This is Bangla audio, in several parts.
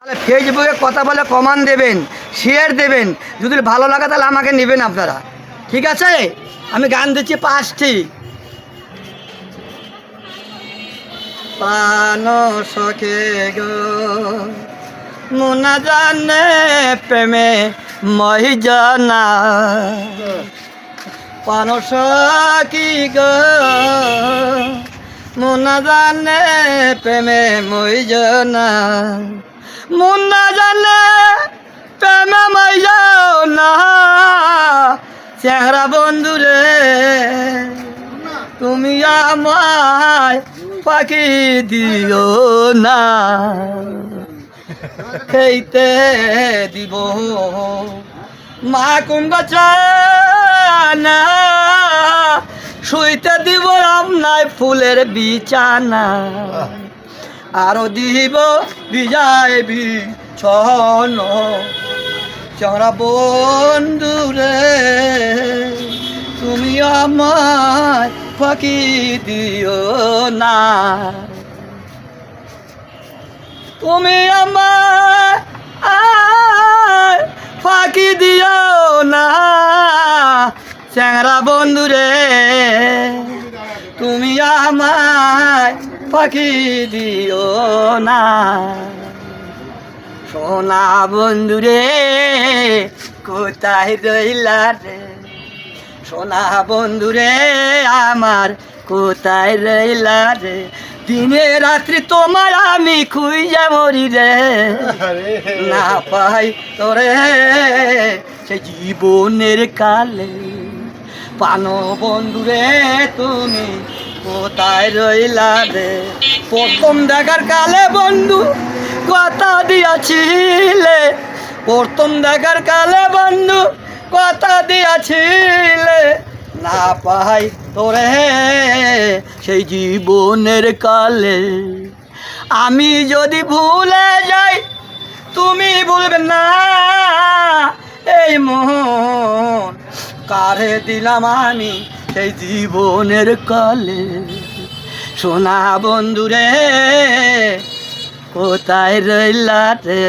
তাহলে ফেসবুকে কথা বলে কমেন্ট দেবেন, শেয়ার দেবেন, যদি ভালো লাগে তাহলে আমাকে নেবেন আপনারা, ঠিক আছে? আমি গান দিচ্ছি 5টি। পানো সখে গো মুনা জানে প্রেমে মই জানা, পানো সখী গো মুনা জানে প্রেমে মই জানা, মুন্না জানে প্রেমে মই জানা, চেহারা বন্ধুরে তুমি আমায় পাখি দিও না, খেতে দিব মা কুম্ভ চানা, শুইতে দিব আপনার ফুলের বিছানা, আরো দিব বিজয় বিছন, চেহারা বন্ধুরে তুমি আমায় ফাঁকি দিও না, তুমি আমায় ফাঁকি দিও না, চেহারা বন্ধুরে তুমি আমায় ফাঁকি দিও না, সোনা বন্ধুরে কোথায় রইলা রে, সোনা বন্ধুরে আমার কোথায় রইলা রে, দিনে রাত্রি তোমার আমি খুঁজে মরি রে, না পাই তোরে সে জীবনের কালে, পানো বন্ধুরে তুমি কোথায় রইলা রে, প্রথম দেখার কালে বন্ধু কথা দিয়াছিলে, প্রথম দেখার কালে বন্ধু কথা দিয়াছিলে, না পাই তোরে সেই জীবনের কালে, আমি যদি ভুলে যাই তুমি ভুলবে না, এই মন কারে দিলাম আমি সেই জীবনের কালে, সোনা বন্ধুরে কোথায় রইলা রে,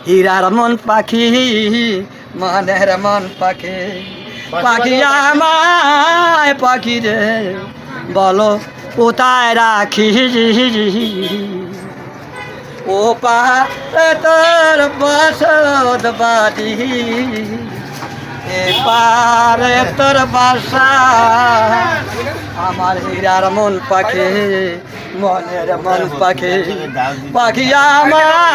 হীরার মন পাখি মনের মন পাখি, পাখি আমায় পাখি রে বলো কোথায় রাখি, ও পারে তোর বসত বাড়ি, এ পারে তোর বাসা, আমার হীরার মন পাখি মনের মন পাখি, পাখি আমার